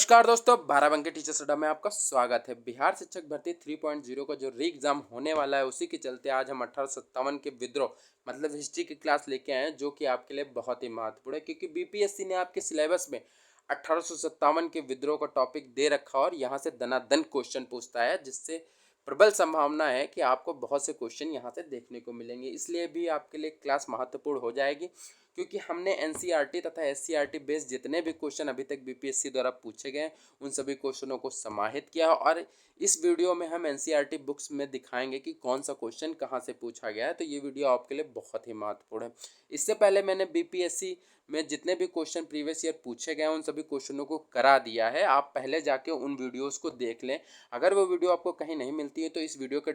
नमस्कार दोस्तों, बाराबंकी टीचर्स अड्डा में आपका स्वागत है। बिहार शिक्षक भर्ती 3.0 का जो री एग्ज़ाम होने वाला है, उसी के चलते आज हम 1857 के विद्रोह मतलब हिस्ट्री की क्लास लेके आए हैं, जो कि आपके लिए बहुत ही महत्वपूर्ण है क्योंकि बीपीएससी ने आपके सिलेबस में 1857 के विद्रोह का टॉपिक दे रखा और यहाँ से दनादन क्वेश्चन पूछता है, जिससे प्रबल संभावना है कि आपको बहुत से क्वेश्चन यहाँ से देखने को मिलेंगे। इसलिए भी आपके लिए क्लास महत्वपूर्ण हो जाएगी क्योंकि हमने एनसीईआरटी तथा एससीईआरटी बेस्ड जितने भी क्वेश्चन अभी तक बीपीएससी द्वारा पूछे गए उन सभी क्वेश्चनों को समाहित किया और इस वीडियो में हम एनसीईआरटी बुक्स में दिखाएंगे कि कौन सा क्वेश्चन कहाँ से पूछा गया है। तो ये वीडियो आपके लिए बहुत ही महत्वपूर्ण है। इससे पहले मैंने बीपीएससी में जितने भी क्वेश्चन प्रीवियस ईयर पूछे गए उन सभी क्वेश्चनों को करा दिया है। आप पहले जाके उन वीडियोस को देख लें। अगर वो वीडियो आपको कहीं नहीं मिलती है तो इस वीडियो के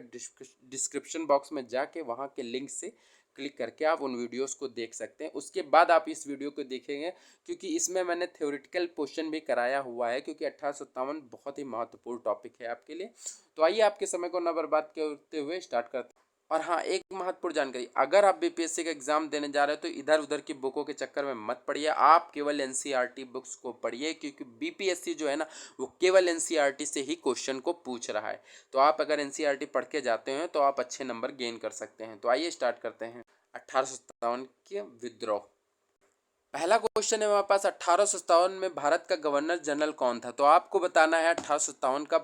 डिस्क्रिप्शन बॉक्स में जाके वहाँ के लिंक से क्लिक करके आप उन वीडियोस को देख सकते हैं। उसके बाद आप इस वीडियो को देखेंगे क्योंकि इसमें मैंने थ्योरेटिकल क्वेश्चन भी कराया हुआ है क्योंकि 1857 बहुत ही महत्वपूर्ण टॉपिक है आपके लिए। तो आइए आपके समय को न बर्बाद करते हुए स्टार्ट करते हैं। और हाँ, एक महत्वपूर्ण जानकारी, अगर आप बीपीएससी का एग्जाम देने जा रहे हो तो इधर उधर की बुकों के चक्कर में मत पड़िए। आप केवल एनसीईआरटी बुक्स को पढ़िए क्योंकि बीपीएससी जो है ना, वो केवल एनसीईआरटी से ही क्वेश्चन को पूछ रहा है। तो आप अगर एनसीईआरटी पढ़ के जाते हैं तो आप अच्छे नंबर गेन कर सकते हैं। तो आइए स्टार्ट करते हैं 1857 के विद्रोह। पहला क्वेश्चन है हमारे पास, 1857 में भारत का गवर्नर जनरल कौन था। तो आपको बताना है 1857 का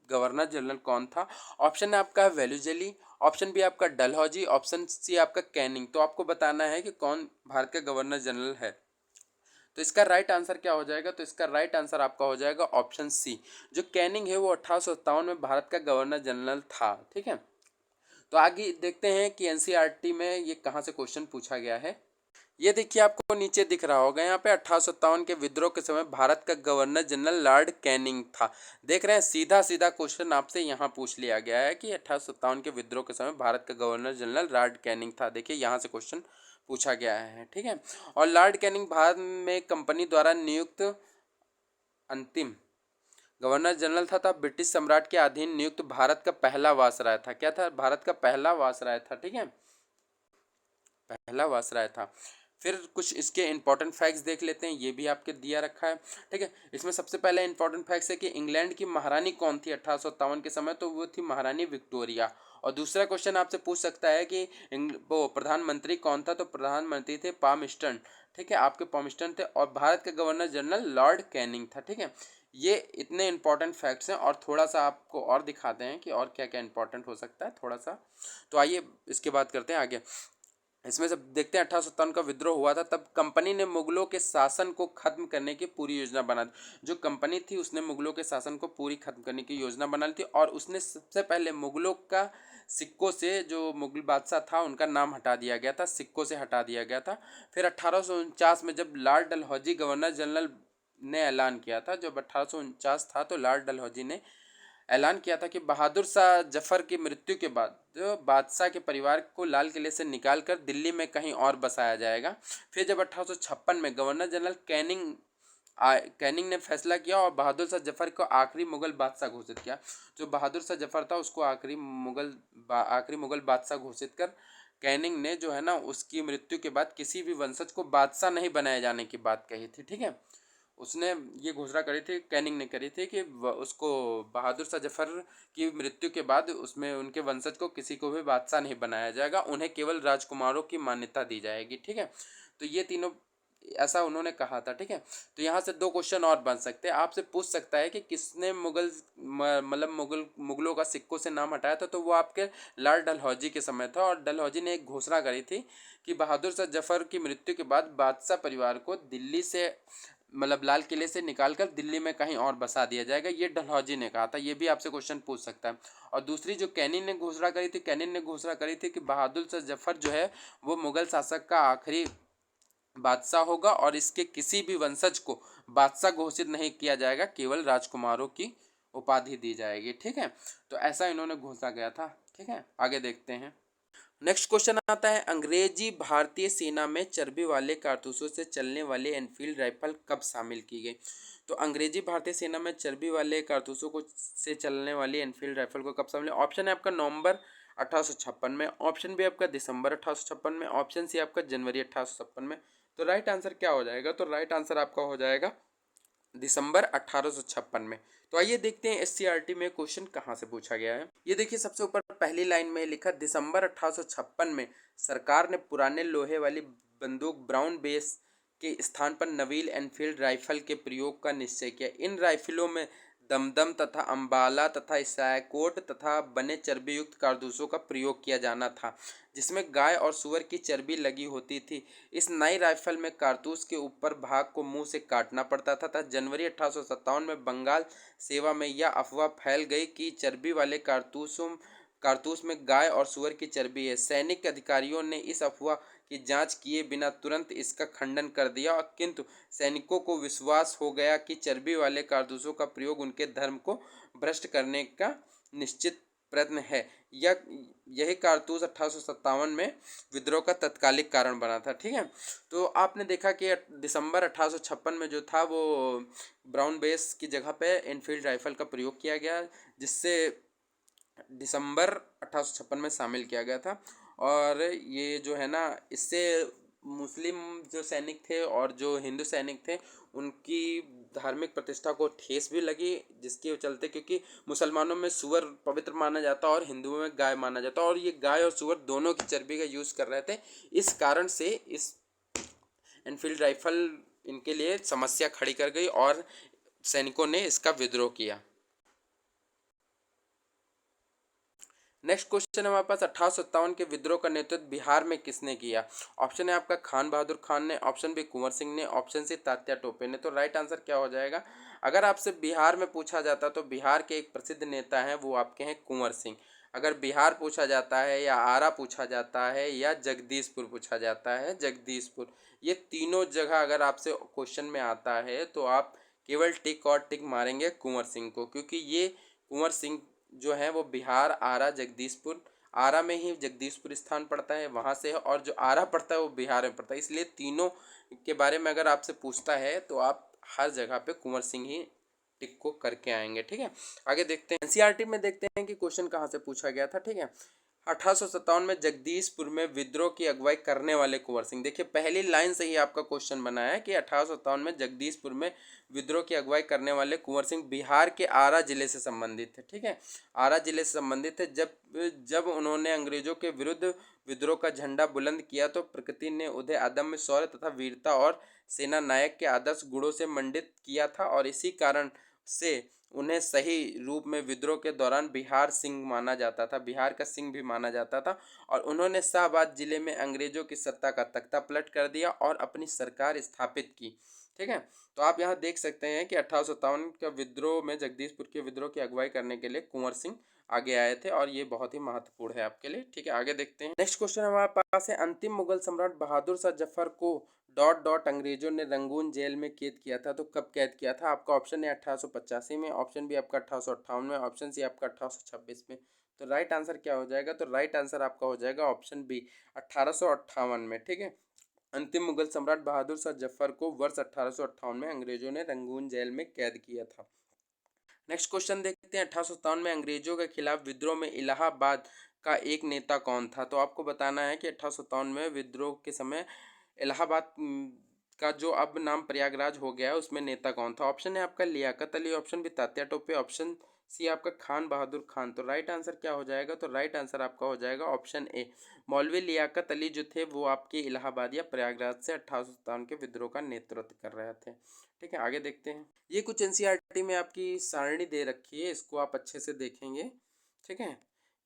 गवर्नर जनरल कौन था। ऑप्शन है आपका वेलुजली, ऑप्शन बी आपका डलहौजी, ऑप्शन सी आपका कैनिंग। तो आपको बताना है कि कौन भारत का गवर्नर जनरल है। तो इसका राइट आंसर क्या हो जाएगा। तो इसका राइट आंसर आपका हो जाएगा ऑप्शन सी। जो कैनिंग है वो 1857 में भारत का गवर्नर जनरल था। ठीक है, तो आगे देखते हैं कि एनसीईआरटी में ये कहाँ से क्वेश्चन पूछा गया है। ये देखिए, आपको नीचे दिख रहा होगा यहाँ पे 1857 के विद्रोह के समय भारत का गवर्नर जनरल लॉर्ड कैनिंग था। देख रहे हैं, सीधा सीधा क्वेश्चन आपसे यहाँ पूछ लिया गया है कि 1857 के विद्रोह के समय भारत का गवर्नर जनरल लॉर्ड कैनिंग था। देखिए यहाँ से क्वेश्चन पूछा गया है। ठीक है, और लॉर्ड कैनिंग भारत में कंपनी द्वारा नियुक्त अंतिम गवर्नर जनरल था। ब्रिटिश सम्राट के अधीन नियुक्त भारत का पहला वायसराय था। क्या था? भारत का पहला वायसराय था। ठीक है, पहला वायसराय था। फिर कुछ इसके इंपॉर्टेंट फैक्ट्स देख लेते हैं, ये भी आपके दिया रखा है। ठीक है, इसमें सबसे पहले इंपॉर्टेंट फैक्ट्स है कि इंग्लैंड की महारानी कौन थी 1857 के समय। तो वो थी महारानी विक्टोरिया। और दूसरा क्वेश्चन आपसे पूछ सकता है कि वो प्रधानमंत्री कौन था। तो प्रधानमंत्री थे पामस्टन। ठीक है, आपके पामस्टन थे। और भारत के गवर्नर जनरल लॉर्ड कैनिंग था। ठीक है, ये इतने इंपॉर्टेंट फैक्ट्स हैं और थोड़ा सा आपको और दिखाते हैं कि और क्या क्या इंपॉर्टेंट हो सकता है थोड़ा सा। तो आइए इसके बाद करते हैं आगे। इसमें से देखते हैं 1857 का विद्रोह हुआ था, तब कंपनी ने मुगलों के शासन को खत्म करने की पूरी योजना बना दी। जो कंपनी थी उसने मुगलों के शासन को पूरी खत्म करने की योजना बना ली थी और उसने सबसे पहले मुगलों का सिक्कों से, जो मुगल बादशाह था उनका नाम हटा दिया गया था, सिक्कों से हटा दिया गया था। फिर 1849 में जब लॉर्ड डलहौजी गवर्नर जनरल ने ऐलान किया था, जब 1849 था तो लॉर्ड डलहौजी ने ऐलान किया था कि बहादुर शाह जफर की मृत्यु के बाद बादशाह के परिवार को लाल किले से निकालकर दिल्ली में कहीं और बसाया जाएगा। फिर जब 1856 में गवर्नर जनरल कैनिंग ने फैसला किया और बहादुर शाह जफर को आखिरी मुगल बादशाह घोषित किया। जो बहादुर शाह जफर था उसको आखिरी मुगल बादशाह घोषित कर कैनिंग ने जो है ना, उसकी मृत्यु के बाद किसी भी वंशज को बादशाह नहीं बनाए जाने की बात कही थी। ठीक है, उसने ये घोषणा करी थी, कैनिंग ने करी थी कि उसको बहादुर शाह जफर की मृत्यु के बाद उसमें उनके वंशज को किसी को भी बादशाह नहीं बनाया जाएगा, उन्हें केवल राजकुमारों की मान्यता दी जाएगी। ठीक है, तो ये तीनों ऐसा उन्होंने कहा था। ठीक है, तो यहाँ से दो क्वेश्चन और बन सकते हैं। आपसे पूछ सकता है कि किसने मुगलों का सिक्कों से नाम हटाया था। तो वो आपके लॉर्ड डलहौजी के समय था और डलहौजी ने एक घोषणा करी थी कि बहादुर शाह जफर की मृत्यु के बाद बादशाह परिवार को दिल्ली से लाल किले से निकालकर दिल्ली में कहीं और बसा दिया जाएगा। ये डलहौजी ने कहा था। ये भी आपसे क्वेश्चन पूछ सकता है। और दूसरी जो कैनिंग ने घोषणा करी थी, कैनिंग ने घोषणा करी थी कि बहादुर शाह जफर जो है वो मुगल शासक का आखिरी बादशाह होगा और इसके किसी भी वंशज को बादशाह घोषित नहीं किया जाएगा, केवल राजकुमारों की उपाधि दी जाएगी। ठीक है, तो ऐसा इन्होंने घोषणा किया था। ठीक है, आगे देखते हैं। नेक्स्ट क्वेश्चन आता है, अंग्रेजी भारतीय सेना में चर्बी वाले कारतूसों से चलने वाली एनफील्ड राइफल कब शामिल की गई। तो अंग्रेजी भारतीय सेना में चर्बी वाले कारतूसों को से चलने वाली एनफील्ड राइफल को कब शामिल। ऑप्शन है आपका नवंबर 1856 में, ऑप्शन बी आपका दिसंबर 1856 में, ऑप्शन सी आपका जनवरी 1856 में। तो राइट आंसर क्या हो जाएगा। तो राइट आंसर आपका हो जाएगा दिसंबर 1856 में। तो आइए देखते हैं एससीईआरटी में क्वेश्चन कहाँ से पूछा गया है। ये देखिए सबसे ऊपर पहली लाइन में लिखा, दिसंबर 1856 में सरकार ने पुराने लोहे वाली बंदूक ब्राउन बेस के स्थान पर नवीन एनफील्ड राइफल के प्रयोग का निश्चय किया। इन राइफलों में दमदम तथा अम्बाला तथा स्काईकोट तथा बने चर्बी युक्त कारतूसों का प्रयोग किया जाना था, जिसमें गाय और सूअर की चर्बी लगी होती थी। इस नई राइफल में कारतूस के ऊपर भाग को मुंह से काटना पड़ता था। जनवरी 1857 में बंगाल सेवा में यह अफवाह फैल गई कि चर्बी वाले कारतूस में गाय और सूअर की चर्बी है। सैनिक अधिकारियों ने इस अफवाह की जांच किए बिना तुरंत इसका खंडन कर दिया, किंतु सैनिकों को विश्वास हो गया कि चर्बी वाले कारतूसों का प्रयोग उनके धर्म को भ्रष्ट करने का निश्चित प्रयत्न है। यही कारतूस 1857 में विद्रोह का तत्कालिक कारण बना था। ठीक है, तो आपने देखा कि दिसंबर 1856 में जो था वो ब्राउन बेस की जगह पे एनफील्ड राइफल का प्रयोग किया गया, जिससे दिसंबर 1856 में शामिल किया गया था। और ये जो है ना, इससे मुस्लिम जो सैनिक थे और जो हिंदू सैनिक थे उनकी धार्मिक प्रतिष्ठा को ठेस भी लगी, जिसके चलते, क्योंकि मुसलमानों में सूअर पवित्र माना जाता और हिंदुओं में गाय माना जाता, और ये गाय और सूअर दोनों की चर्बी का यूज़ कर रहे थे। इस कारण से इस एनफील्ड राइफल इनके लिए समस्या खड़ी कर गई और सैनिकों ने इसका विद्रोह किया। नेक्स्ट क्वेश्चन है हमारे पास, 1857 के विद्रोह का नेतृत्व बिहार में किसने किया। ऑप्शन है आपका खान बहादुर खान ने, ऑप्शन बी कुंवर सिंह ने, ऑप्शन सी तात्या टोपे ने। तो राइट आंसर क्या हो जाएगा? अगर आपसे बिहार में पूछा जाता तो बिहार के एक प्रसिद्ध नेता हैं, वो आपके हैं कुंवर सिंह। अगर बिहार पूछा जाता है या आरा पूछा जाता है या जगदीशपुर पूछा जाता है, जगदीशपुर, ये तीनों जगह अगर आपसे क्वेश्चन में आता है तो आप केवल टिक और टिक मारेंगे कुंवर सिंह को, क्योंकि ये कुंवर सिंह जो है वो बिहार, आरा, जगदीशपुर, आरा में ही जगदीशपुर स्थान पड़ता है वहाँ से है, और जो आरा पड़ता है वो बिहार में पड़ता है। इसलिए तीनों के बारे में अगर आपसे पूछता है तो आप हर जगह पे कुंवर सिंह ही टिक को करके आएंगे। ठीक है, आगे देखते हैं एनसीईआरटी में, देखते हैं कि क्वेश्चन कहाँ से पूछा गया था। ठीक है, 1857 में जगदीशपुर में विद्रोह की अगुवाई करने वाले कुंवर सिंह। देखिए पहली लाइन से ही आपका क्वेश्चन बना है कि 1857 में जगदीशपुर में विद्रोह की अगुवाई करने वाले कुंवर सिंह बिहार के आरा जिले से संबंधित थे। ठीक है, आरा जिले से संबंधित थे। जब उन्होंने अंग्रेजों के विरुद्ध विद्रोह का झंडा बुलंद किया तो प्रकृति ने उन्हें अदम्य शौर्य तथा वीरता और सेना नायक के आदर्श गुणों से मंडित किया था, और इसी कारण से उन्हें सही रूप में विद्रोह के दौरान बिहार सिंह माना जाता था, बिहार का सिंह भी माना जाता था। और उन्होंने शाहबाद जिले में अंग्रेजों की सत्ता का तख्ता पलट कर दिया और अपनी सरकार स्थापित की। ठीक है, तो आप यहाँ देख सकते हैं कि 1857 का विद्रोह में जगदीशपुर के विद्रोह की अगुवाई करने के लिए कुंवर सिंह आगे आए थे, और ये बहुत ही महत्वपूर्ण है आपके लिए। ठीक है, आगे देखते हैं। नेक्स्ट क्वेश्चन हमारे पास है, अंतिम मुगल सम्राट Bahadur Shah Zafar co dot dot अंग्रेजों ने रंगून जेल में कैद किया था, तो कब कैद किया था? आपका ऑप्शन है 1885 में, ऑप्शन बी आपका 1858 में, ऑप्शन सी आपका 1826 में। तो राइट आंसर क्या हो जाएगा? तो राइट आंसर आपका हो जाएगा ऑप्शन बी 1858 में। ठीक है, अंतिम मुगल सम्राट बहादुर शाह जफर को वर्ष 1858 में अंग्रेजों ने रंगून जेल में कैद किया था। नेक्स्ट क्वेश्चन देखते हैं, 1857 में अंग्रेजों के खिलाफ विद्रोह में इलाहाबाद का एक नेता कौन था? तो आपको बताना है कि 1857 में विद्रोह के समय इलाहाबाद का जो अब नाम प्रयागराज हो गया है उसमें नेता कौन था? ऑप्शन है आपका Liaquat Ali, option B Tatya Tope, option C आपका खान बहादुर खान। तो राइट आंसर क्या हो जाएगा? तो राइट आंसर आपका हो जाएगा ऑप्शन ए, मौलवी लियाकत अली जो थे वो आपके इलाहाबाद या प्रयागराज से 1857 के विद्रोह का नेतृत्व कर रहे थे। ठीक है, आगे देखते हैं। ये कुछ एनसीईआरटी में आपकी सारणी दे रखी है, इसको आप अच्छे से देखेंगे। ठीक है,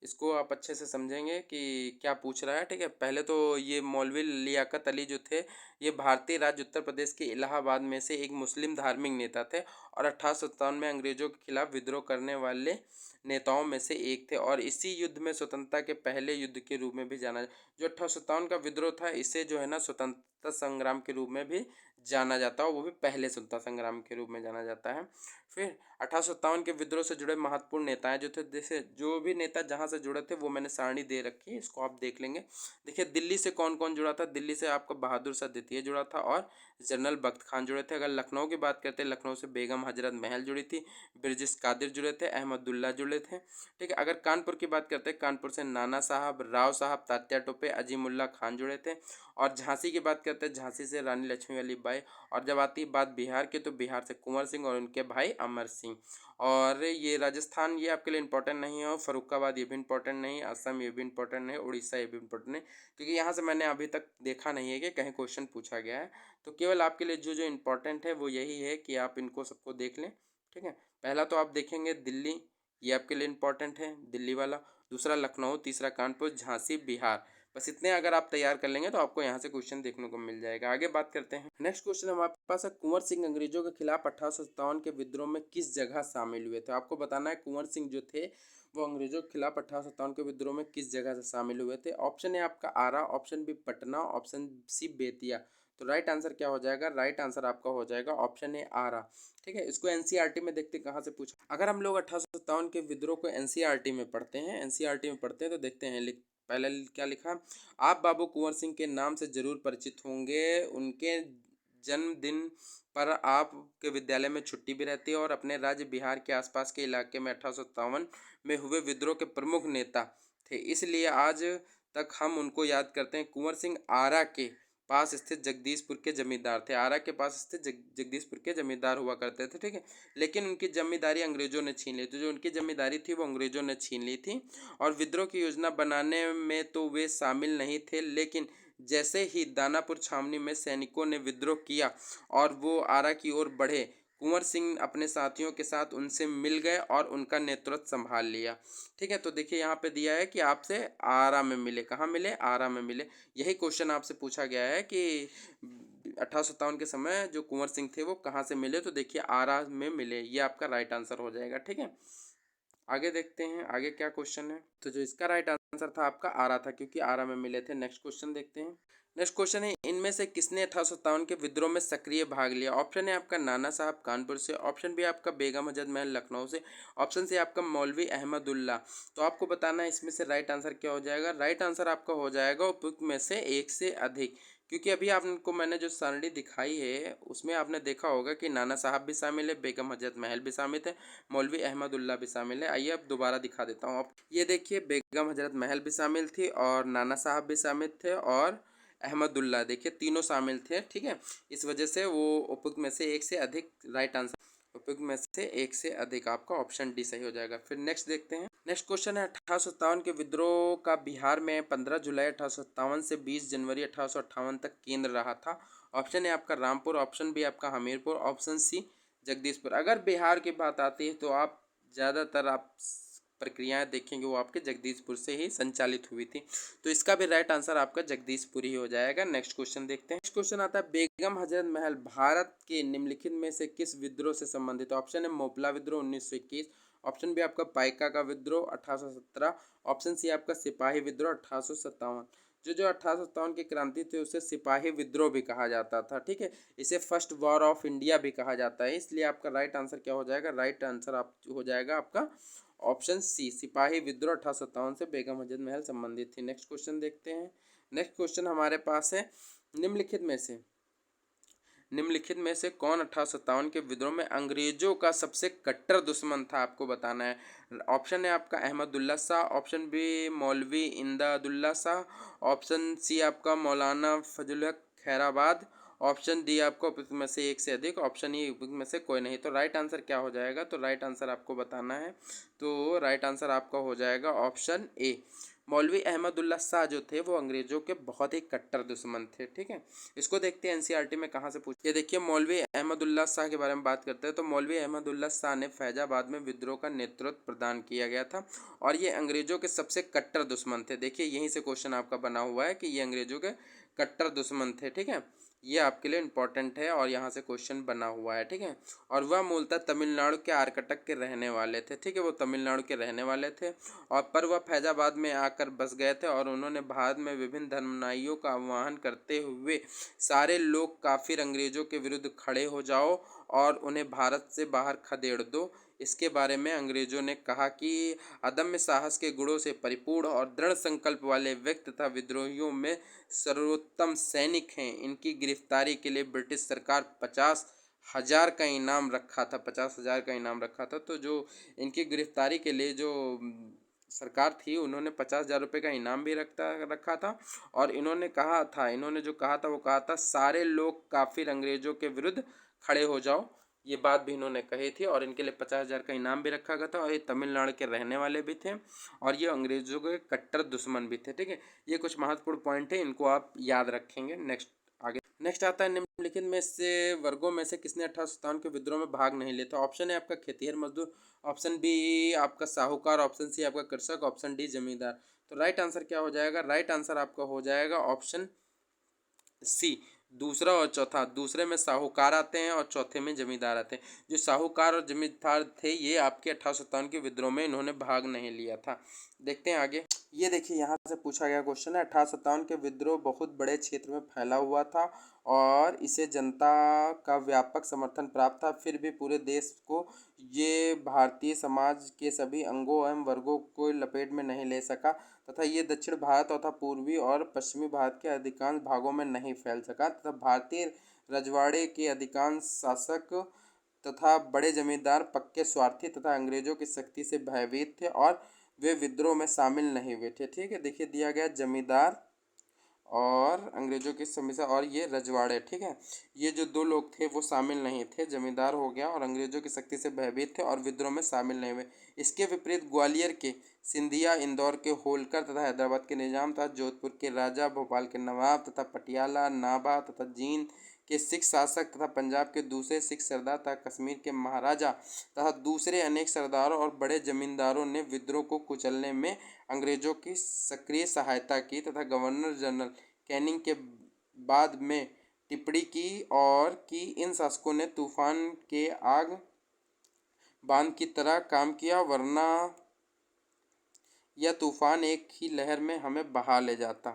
इसको आप अच्छे से समझेंगे कि क्या पूछ रहा है। ठीक है, पहले तो ये मौलवी लियाकत अली जो थे ये भारतीय राज्य उत्तर प्रदेश के इलाहाबाद में से एक मुस्लिम धार्मिक नेता थे, और 1857 में अंग्रेजों के खिलाफ विद्रोह करने वाले नेताओं में से एक थे, और इसी युद्ध में स्वतंत्रता के पहले युद्ध के रूप में भी जाना, जो 1857 का विद्रोह था इसे जो है ना स्वतंत्रता संग्राम के रूप में भी जाना जाता है, वो भी पहले स्वतंत्रता संग्राम के रूप में जाना जाता है। फिर 1857 के विद्रोह से जुड़े महत्वपूर्ण नेताएं जो थे, जैसे जो भी नेता जहां से जुड़े थे वो मैंने सारणी दे रखी है, इसको आप देख लेंगे। देखिए दिल्ली से कौन कौन जुड़ा था। दिल्ली से आपका बहादुर शाह ये जुड़ा था और जनरल बख्त खान जुड़े थे। अगर लखनऊ की बात करते हैं, लखनऊ से बेगम हजरत महल जुड़ी थी, ब्रिजेश कादिर जुड़े थे, अहमदुल्ला जुड़े थे। ठीक है, अगर कानपुर की बात करते हैं, कानपुर से नाना साहब, राव साहब, तात्या टोपे, अजीमुल्ला खान जुड़े थे। और झांसी की बात करते हैं, झांसी से रानी लक्ष्मीबाई बाई। और जब आती बात बिहार की, तो बिहार से कुंवर सिंह और उनके भाई अमर सिंह। और ये राजस्थान ये आपके लिए इंपॉर्टेंट नहीं है, और फरुखाबाद ये भी इंपॉर्टेंट नहीं, असम ये भी इंपॉर्टेंट नहीं, उड़ीसा ये भी इंपॉर्टेंट नहीं, क्योंकि यहाँ से मैंने अभी तक देखा नहीं है कि कहीं क्वेश्चन पूछा गया है। तो केवल आपके लिए जो जो इंपॉर्टेंट है वो यही है कि आप इनको सबको देख लें। ठीक है, पहला तो आप देखेंगे दिल्ली, ये आपके लिए इंपॉर्टेंट है, दिल्ली वाला। दूसरा लखनऊ, तीसरा कानपुर, झांसी, बिहार। बस इतने अगर आप तैयार कर लेंगे तो आपको यहाँ से क्वेश्चन देखने को मिल जाएगा। आगे बात करते हैं। नेक्स्ट क्वेश्चन हमारे पास है, कुंवर सिंह अंग्रेजों के खिलाफ 1857 के विद्रोह में किस जगह शामिल हुए थे? आपको बताना है कुंवर सिंह जो थे वो अंग्रेजों के खिलाफ 1857 के विद्रोह में किस जगह से शामिल हुए थे। ऑप्शन है आपका Arrah, option B Patna, option C Bettiah. तो राइट आंसर क्या हो जाएगा? राइट आंसर आपका हो जाएगा ऑप्शन ए आरा। ठीक है, इसको एनसीईआरटी में देखते कहाँ से पूछा। अगर हम लोग 1857 के विद्रोह को एनसीईआरटी में पढ़ते हैं, एनसीईआरटी में पढ़ते हैं तो देखते हैं पहले क्या लिखा। आप बाबू कुंवर सिंह के नाम से जरूर परिचित होंगे। उनके जन्मदिन पर आपके विद्यालय में छुट्टी भी रहती है और अपने राज्य बिहार के आसपास के इलाके में 1857 में हुए विद्रोह के प्रमुख नेता थे, इसलिए आज तक हम उनको याद करते हैं। कुंवर सिंह आरा के पास स्थित जगदीशपुर के जमींदार थे। आरा के पास स्थित जगदीशपुर के जमींदार हुआ करते थे। ठीक है, लेकिन उनकी जमींदारी अंग्रेजों ने छीन ली। तो जो उनकी जमींदारी थी वो अंग्रेजों ने छीन ली थी। और विद्रोह की योजना बनाने में तो वे शामिल नहीं थे, लेकिन जैसे ही दानापुर छावनी में सैनिकों ने विद्रोह किया और वो आरा की ओर बढ़े, कुंवर सिंह अपने साथियों के साथ उनसे मिल गए और उनका नेतृत्व संभाल लिया। ठीक है, तो देखिए यहाँ पे दिया है कि आपसे आरा में मिले। कहाँ मिले? आरा में मिले। यही क्वेश्चन आपसे पूछा गया है कि 1857 के समय जो कुंवर सिंह थे वो कहाँ से मिले, तो देखिए आरा में मिले। ये आपका राइट आंसर हो जाएगा। ठीक है, आगे देखते हैं आगे क्या क्वेश्चन है। तो जो इसका राइट आंसर था आपका आरा था, क्योंकि आरा में मिले थे। नेक्स्ट क्वेश्चन देखते हैं। नेक्स्ट क्वेश्चन है, इनमें से किसने 1857 के विद्रोह में सक्रिय भाग लिया? ऑप्शन है आपका नाना साहब कानपुर से, ऑप्शन बी आपका बेगम हजरत महल लखनऊ से, ऑप्शन सी आपका मौलवी अहमदुल्ला। तो आपको बताना है इसमें से राइट आंसर क्या हो जाएगा। राइट आंसर आपका हो जाएगा उपयुक्त में से एक से अधिक, क्योंकि अभी आपको मैंने जो सारणी दिखाई है उसमें आपने देखा होगा कि नाना साहब भी शामिल है, बेगम हजरत महल भी शामिल है, मौलवी अहमदुल्ला भी शामिल है। आइए अब दोबारा दिखा देता हूँ। आप ये देखिए, बेगम हजरत महल भी शामिल थी और नाना साहब भी शामिल थे और अहमदुल्ला, देखिए तीनों शामिल थे। ठीक है, इस वजह से वो उपयुक्त में से एक से अधिक राइट आंसर, उपयुक्त में से एक से अधिक आपका ऑप्शन डी सही हो जाएगा। फिर नेक्स्ट देखते हैं। नेक्स्ट क्वेश्चन है, 1857 के विद्रोह का बिहार में 15 जुलाई 1857 से 20 जनवरी 1858 तक केंद्र रहा था। ऑप्शन है आपका रामपुर, ऑप्शन बी आपका हमीरपुर, ऑप्शन सी जगदीशपुर। अगर बिहार की बात आती है तो आप ज़्यादातर आप प्रक्रियाएं देखेंगे वो आपके जगदीशपुर से ही संचालित हुई थी। तो इसका भी राइट आंसर आपका जगदीशपुर ही हो जाएगा। नेक्स्ट क्वेश्चन देखते हैं। नेक्स्ट क्वेश्चन आता है, बेगम हजरत महल भारत के निम्नलिखित में से किस विद्रोह से संबंधित? ऑप्शन है मोपला विद्रोह 1921, ऑप्शन बी आपका पाइका का विद्रोह 1817, ऑप्शन सी आपका सिपाही विद्रोह 1857। जो 1857 की क्रांति थी उसे सिपाही विद्रोह भी कहा जाता था। ठीक है, इसे फर्स्ट वॉर ऑफ इंडिया भी कहा जाता है। इसलिए आपका राइट आंसर क्या हो जाएगा? राइट आंसर आप हो जाएगा आपका ऑप्शन सी, सिपाही विद्रोह 1857 से बेगम हजरत महल संबंधित थी। नेक्स्ट क्वेश्चन देखते हैं। नेक्स्ट क्वेश्चन हमारे पास है, निम्नलिखित में से कौन 1857 के विद्रोह में अंग्रेजों का सबसे कट्टर दुश्मन था? आपको बताना है। ऑप्शन है आपका अहमदुल्ला शाह, ऑप्शन बी मौलवी इमदादुल्ला शाह, ऑप्शन सी आपका मौलाना फजल हक खैराबाद, ऑप्शन डी आपको उपयुक्त में से एक से अधिक, ऑप्शन ई उपयुक्त में से कोई नहीं। तो राइट आंसर क्या हो जाएगा? तो राइट आंसर आपको बताना है। तो राइट आंसर आपका हो जाएगा ऑप्शन ए, मौलवी अहमदुल्ला शाह जो थे वो अंग्रेजों के बहुत ही कट्टर दुश्मन थे। ठीक है, इसको देखते हैं एनसीईआरटी में कहाँ से पूछ। ये देखिए, मौलवी अहमदुल्ला शाह के बारे में बात करते हैं तो मौलवी अहमदुल्ला शाह ने फैजाबाद में विद्रोह का नेतृत्व प्रदान किया गया था और ये अंग्रेजों के सबसे कट्टर दुश्मन थे। देखिए यहीं से क्वेश्चन आपका बना हुआ है कि ये अंग्रेजों के कट्टर दुश्मन थे। ठीक है, ये आपके लिए इंपॉर्टेंट है और यहाँ से क्वेश्चन बना हुआ है। ठीक है, और वह मूलतः तमिलनाडु के आरकटक के रहने वाले थे। ठीक है, वो तमिलनाडु के रहने वाले थे और पर वह फैजाबाद में आकर बस गए थे और उन्होंने भारत में विभिन्न धर्मानुयायियों का आह्वान करते हुए सारे लोग काफिर अंग्रेजों के विरुद्ध खड़े हो जाओ और उन्हें भारत से बाहर खदेड़ दो। इसके बारे में अंग्रेजों ने कहा कि अदम्य साहस के गुणों से परिपूर्ण और दृढ़ संकल्प वाले व्यक्ति तथा विद्रोहियों में सर्वोत्तम सैनिक हैं। इनकी गिरफ्तारी के लिए ब्रिटिश सरकार 50,000 का इनाम रखा था, 50,000 का इनाम रखा था। तो जो इनकी गिरफ्तारी के लिए जो सरकार थी, उन्होंने 50,000 रुपये का इनाम भी रखा था। और इन्होंने जो कहा था वो कहा था, सारे लोग काफिर अंग्रेजों के विरुद्ध खड़े हो जाओ। ये बात भी इन्होंने कही थी और इनके लिए 50,000 का इनाम भी रखा गया था। और ये तमिलनाडु के रहने वाले भी थे और ये अंग्रेजों के कट्टर दुश्मन भी थे। ठीक है, ये कुछ महत्वपूर्ण पॉइंट है, इनको आप याद रखेंगे। नेक्स्ट आता है, निम्नलिखित में से वर्गों में से किसने 1857 के विद्रोह में भाग नहीं लिया था? ऑप्शन है आपका खेतिहर मजदूर, ऑप्शन बी आपका साहूकार, ऑप्शन सी आपका कृषक, ऑप्शन डी जमींदार। तो राइट आंसर क्या हो जाएगा? राइट आंसर आपका हो जाएगा ऑप्शन सी, दूसरा और चौथा। दूसरे में साहूकार आते हैं और चौथे में जमींदार आते हैं। जो साहूकार और जमींदार थे, ये आपके 1857 के विद्रोह में इन्होंने भाग नहीं लिया था। देखते हैं आगे। ये देखिए, यहाँ से पूछा गया क्वेश्चन है, 1857 के विद्रोह बहुत बड़े क्षेत्र में फैला हुआ था और इसे जनता का व्यापक समर्थन प्राप्त था। फिर भी पूरे देश को ये भारतीय समाज के सभी अंगों एवं वर्गों को लपेट में नहीं ले सका तथा ये दक्षिण भारत तथा पूर्वी और पश्चिमी भारत के अधिकांश भागों में नहीं फैल सका तथा भारतीय रजवाड़े के अधिकांश शासक तथा बड़े जमींदार पक्के स्वार्थी तथा अंग्रेजों की शक्ति से भयभीत थे और वे विद्रोह में शामिल नहीं हुए थे। ठीक है, देखिए दिया गया जमींदार और अंग्रेजों की समस्या और ये रजवाड़े। ठीक है, ये जो दो लोग थे वो शामिल नहीं थे। जमींदार हो गया और अंग्रेजों की शक्ति से भयभीत थे और विद्रोह में शामिल नहीं हुए। इसके विपरीत ग्वालियर के सिंधिया, इंदौर के होलकर तथा हैदराबाद के निजाम तथा जोधपुर के राजा, भोपाल के नवाब तथा पटियाला, नाभा तथा जींद के सिख शासक तथा पंजाब के दूसरे सिख सरदार तथा कश्मीर के महाराजा तथा दूसरे अनेक सरदारों और बड़े जमींदारों ने विद्रोह को कुचलने में अंग्रेजों की सक्रिय सहायता की तथा गवर्नर जनरल कैनिंग के बाद में टिप्पणी की और कि इन शासकों ने तूफान के आग बांध की तरह काम किया, वरना यह तूफान एक ही लहर में हमें बहा ले जाता।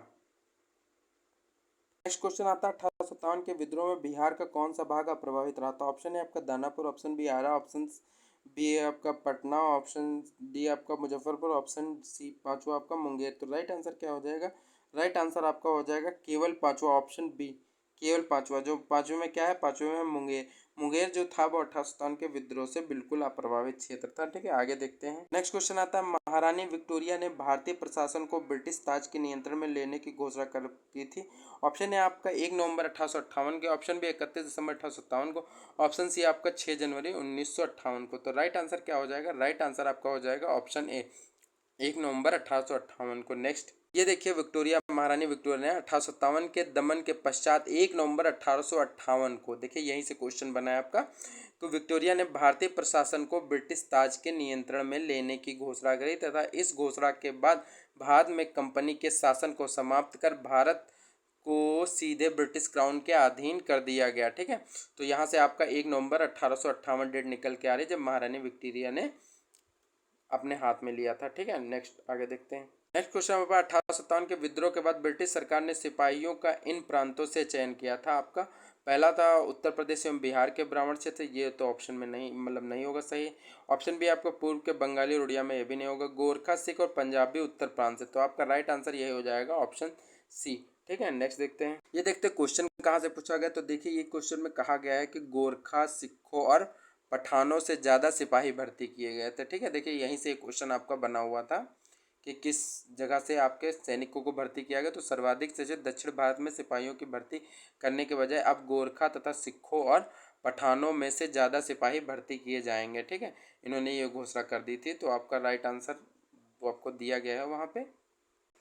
नेक्स्ट क्वेश्चन आता है, 1857 के विद्रोह में बिहार का कौन सा भाग अप्रभावित रहा था? ऑप्शन है आपका दानापुर, ऑप्शन बी आरा, ऑप्शन बी है आपका पटना, ऑप्शन डी आपका मुजफ्फरपुर, ऑप्शन सी पांचवा आपका मुंगेर। तो राइट आंसर क्या हो जाएगा? राइट आंसर आपका हो जाएगा केवल पांचवा, ऑप्शन बी, केवल पांचवा। जो पांचवें में क्या है? पांचवें में मुंगेर। मुंगेर जो था वो 1857 के विद्रोह से बिल्कुल अप्रभावित क्षेत्र था। ठीक है, आगे देखते हैं। नेक्स्ट क्वेश्चन आता है, महारानी विक्टोरिया ने भारतीय प्रशासन को ब्रिटिश ताज के नियंत्रण में लेने की घोषणा कर की थी। ऑप्शन है आपका 1 नवंबर 1858 के, ऑप्शन बी 31 दिसंबर 1857 को, ऑप्शन सी आपका 6 जनवरी 1958 को। तो राइट आंसर क्या हो जाएगा? राइट आंसर आपका हो जाएगा ऑप्शन ए, 1 नवंबर 1858 को। नेक्स्ट ये देखिए, महारानी विक्टोरिया ने 1857 के दमन के पश्चात 1 नवंबर 1858 को, देखिए यहीं से क्वेश्चन बना है आपका, तो विक्टोरिया ने भारतीय प्रशासन को ब्रिटिश ताज के नियंत्रण में लेने की घोषणा करी तथा इस घोषणा के बाद भारत में कंपनी के शासन को समाप्त कर भारत को सीधे ब्रिटिश क्राउन के अधीन कर दिया गया। ठीक है, तो यहाँ से आपका 1 नवंबर 1858 डेट निकल के आ रही है जब महारानी विक्टोरिया ने अपने हाथ में लिया था। ठीक है, नेक्स्ट आगे देखते हैं। नेक्स्ट क्वेश्चन हमारे 1857 के विद्रोह के बाद ब्रिटिश सरकार ने सिपाहियों का इन प्रांतों से चयन किया था। आपका पहला था उत्तर प्रदेश एवं बिहार के ब्राह्मण क्षेत्र, ये तो ऑप्शन में नहीं होगा सही। ऑप्शन बी आपका पूर्व के बंगाली और उड़िया में, ये भी नहीं होगा। गोरखा, सिख और पंजाबी उत्तर प्रांत से, तो आपका राइट आंसर यही हो जाएगा ऑप्शन सी। ठीक है, नेक्स्ट देखते हैं। ये देखते हैं क्वेश्चन कहाँ से पूछा गया। तो देखिए, ये क्वेश्चन में कहा गया है कि गोरखा, सिखों और पठानों से ज़्यादा सिपाही भर्ती किए गए थे। ठीक है, देखिए यहीं से क्वेश्चन आपका बना हुआ था कि किस जगह से आपके सैनिकों को भर्ती किया गया। तो सर्वाधिक से दक्षिण भारत में सिपाहियों की भर्ती करने के बजाय अब गोरखा तथा सिखों और पठानों में से ज़्यादा सिपाही भर्ती किए जाएंगे। ठीक है, इन्होंने ये घोषणा कर दी थी। तो आपका राइट आंसर वो आपको दिया गया है वहाँ पे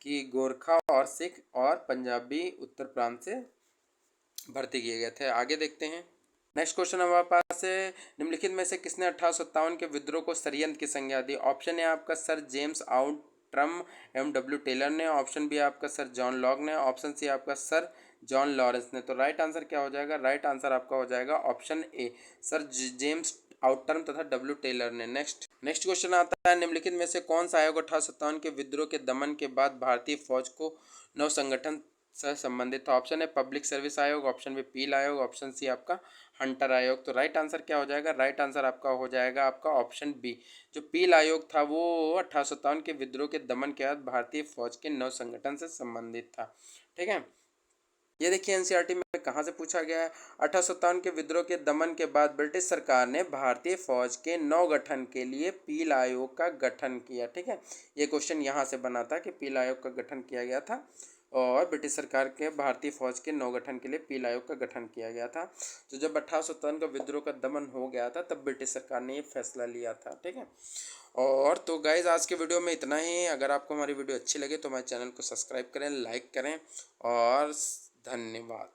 कि गोरखा और सिख और पंजाबी उत्तर प्रांत से भर्ती किए गए थे। आगे देखते हैं। नेक्स्ट क्वेश्चन हमारे पास है, निम्नलिखित में से किसने 1857 के विद्रोह को षड्यंत्र की संज्ञा दी? ऑप्शन है आपका सर जेम्स आउटरम एवं डब्ल्यू टेलर ने, ऑप्शन बी आपका सर जॉन लॉग ने, ऑप्शन सी आपका सर जॉन लॉरेंस ने। तो राइट आंसर क्या हो जाएगा? राइट आंसर आपका हो जाएगा option A, sir James Outram तथा डब्ल्यू टेलर ने। नेक्स्ट क्वेश्चन आता है, निम्नलिखित में से कौन सा आयोग 1857 के विद्रोह के दमन के बाद भारतीय फौज को नव संगठन से संबंधित था? ऑप्शन है पब्लिक सर्विस आयोग, ऑप्शन बी पील आयोग, ऑप्शन सी आपका हंटर आयोग। तो राइट आंसर क्या हो जाएगा? राइट आंसर आपका हो जाएगा आपका ऑप्शन बी। जो पील आयोग था वो 1857 के विद्रोह के दमन के बाद भारतीय फौज के नव संगठन से संबंधित था। ठीक है, ये देखिए एनसीईआरटी में कहाँ से पूछा गया है। 1857 के विद्रोह के दमन के बाद ब्रिटिश सरकार ने भारतीय फौज के नव गठन के लिए पील आयोग का गठन किया। ठीक है, ये क्वेश्चन यहाँ से बना था कि पील आयोग का गठन किया गया था और ब्रिटिश सरकार के भारतीय फौज के नव गठन के लिए पील आयोग का गठन किया गया था। तो जब 1857 का विद्रोह का दमन हो गया था तब ब्रिटिश सरकार ने ये फैसला लिया था। ठीक है, और तो गाइज आज के वीडियो में इतना ही। अगर आपको हमारी वीडियो अच्छी लगे तो हमारे चैनल को सब्सक्राइब करें, लाइक करें और धन्यवाद।